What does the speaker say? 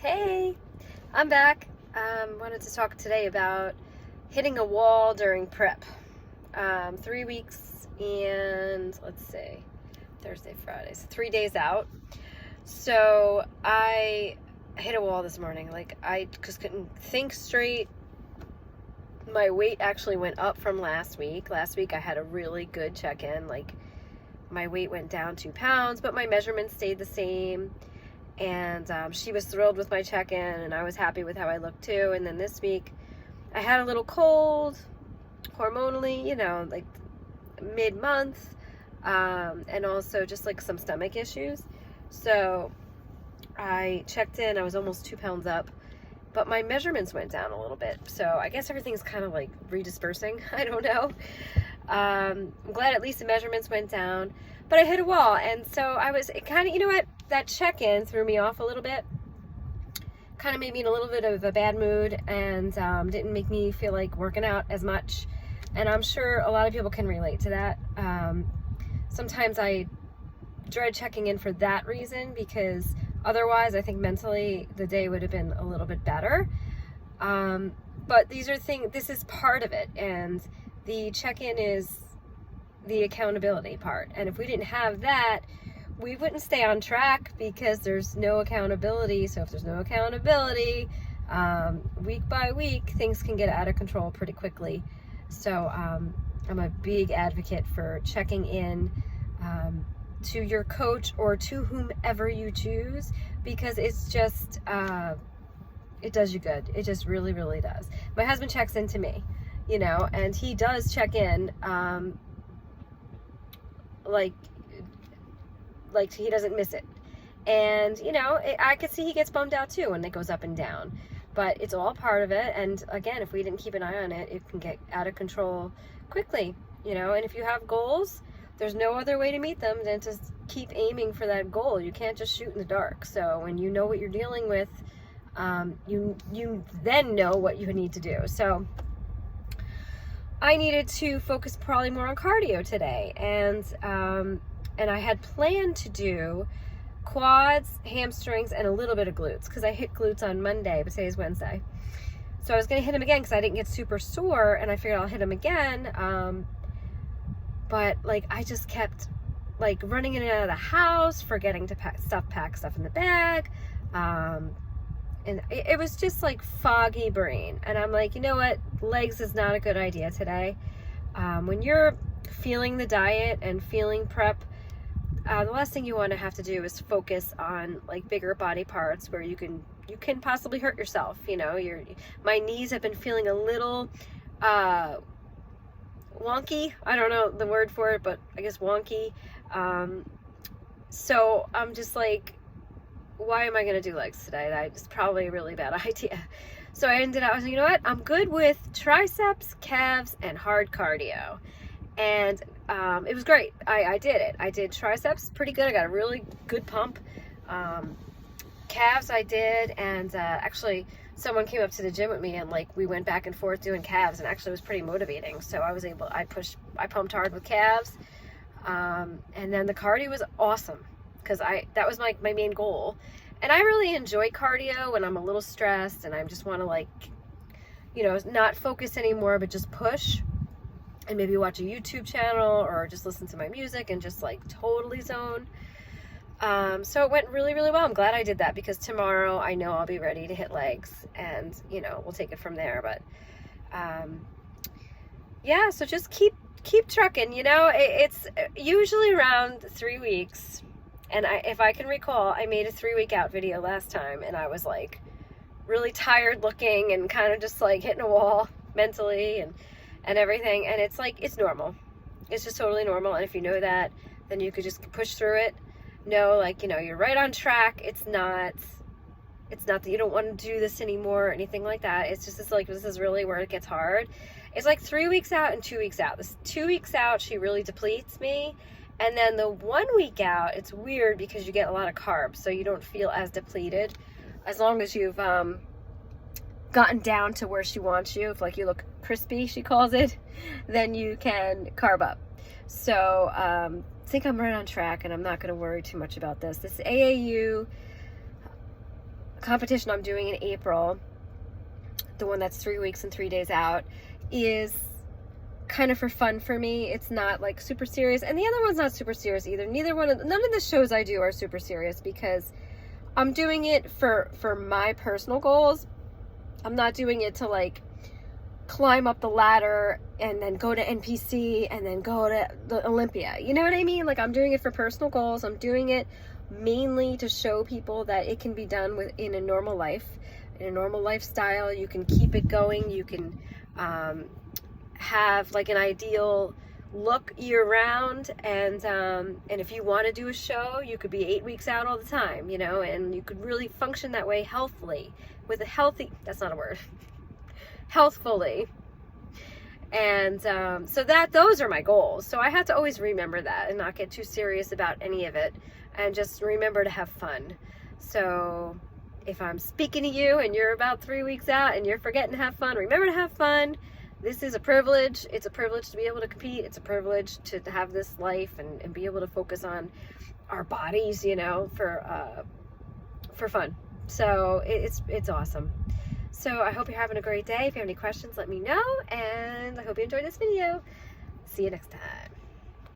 Hey, I'm back. Wanted to talk today about hitting a wall during prep. 3 weeks and let's see, Thursday, Friday, so 3 days out. So I hit a wall this morning. Like I just couldn't think straight. My weight actually went up from last week. Last week I had a really good check-in. Like my weight went down 2 pounds, but my measurements stayed the same. And she was thrilled with my check-in, and I was happy with how I looked too. And then this week, I had a little cold, hormonally, like mid-month, and also just like some stomach issues. So I checked in, I was almost 2 pounds up, but my measurements went down a little bit. So I guess everything's kind of like redispersing. I don't know. I'm glad at least the measurements went down, but I hit a wall. And so I was kind of, you know what? That check-in threw me off a little bit, kind of made me in a little bit of a bad mood, and didn't make me feel like working out as much. And I'm sure a lot of people can relate to that. Sometimes I dread checking in for that reason, because otherwise I think mentally the day would have been a little bit better. But these are things, this is part of it, and the check-in is the accountability part. And if we didn't have that, we wouldn't stay on track, because there's no accountability. So if there's no accountability, week by week, things can get out of control pretty quickly. So I'm a big advocate for checking in to your coach or to whomever you choose, because it's just, it does you good. It just really, really does. My husband checks in to me, and he does check in, like he doesn't miss it. And I could see he gets bummed out too when it goes up and down, but it's all part of it. And again, if we didn't keep an eye on it, it can get out of control quickly. And if you have goals, there's no other way to meet them than to keep aiming for that goal. You can't just shoot in the dark. So when you know what you're dealing with, you then know what you need to do. So I needed to focus probably more on cardio today, and I had planned to do quads, hamstrings, and a little bit of glutes, because I hit glutes on Monday, but today's Wednesday. So I was going to hit them again because I didn't get super sore, and I figured I'll hit them again. But I just kept running in and out of the house, forgetting to pack stuff in the bag. And it was just foggy brain. And I'm like, you know what? Legs is not a good idea today. When you're feeling the diet and feeling prep, the last thing you want to have to do is focus on bigger body parts where you can possibly hurt yourself. My knees have been feeling a little wonky. I don't know the word for it, but I guess wonky. So I'm just why am I going to do legs today? That's probably a really bad idea. So I was like, you know what? I'm good with triceps, calves, and hard cardio. And it was great. I did it. I did triceps pretty good. I got a really good pump. Calves I did, and actually someone came up to the gym with me, and we went back and forth doing calves, and actually it was pretty motivating. So I pumped hard with calves. And then the cardio was awesome, because that was my main goal. And I really enjoy cardio when I'm a little stressed and I just want to not focus anymore, but just push. And maybe watch a YouTube channel or just listen to my music and just totally zone. So it went really, really well. I'm glad I did that, because tomorrow I know I'll be ready to hit legs, and we'll take it from there. But yeah, so just keep trucking. It's usually around 3 weeks, and if I can recall, I made a 3-week out video last time, and I was really tired looking and kind of just hitting a wall mentally and everything. And it's normal. It's just totally normal. And if you know that, then you could just push through it. You're right on track. It's not that you don't want to do this anymore or anything like that. It's just this is really where it gets hard. It's 3 weeks out and 2 weeks out. This 2 weeks out, she really depletes me. And then the 1 week out, it's weird because you get a lot of carbs, so you don't feel as depleted. As long as you've gotten down to where she wants you, if you look crispy, she calls it, then you can carb up. So I think I'm right on track, and I'm not going to worry too much about this. This AAU competition I'm doing in April, the one that's 3 weeks and 3 days out, is kind of for fun for me. It's not like super serious, and the other one's not super serious either. None of the shows I do are super serious, because I'm doing it for my personal goals. I'm not doing it to like climb up the ladder and then go to NPC and then go to the Olympia. You know what I mean? Like, I'm doing it for personal goals. I'm doing it mainly to show people that it can be done in a normal life, in a normal lifestyle. You can keep it going. You can have like an ideal look year round, and if you want to do a show, you could be 8 weeks out all the time, you know, and you could really function that way healthily, with a healthy, that's not a word, healthfully. And so those are my goals. So I have to always remember that and not get too serious about any of it, and just remember to have fun. So if I'm speaking to you and you're about 3 weeks out and you're forgetting to have fun, remember to have fun. This is a privilege. It's a privilege to be able to compete. It's a privilege to have this life and be able to focus on our bodies, you know, for fun. So it's awesome. So I hope you're having a great day. If you have any questions, let me know, and I hope you enjoyed this video. See you next time.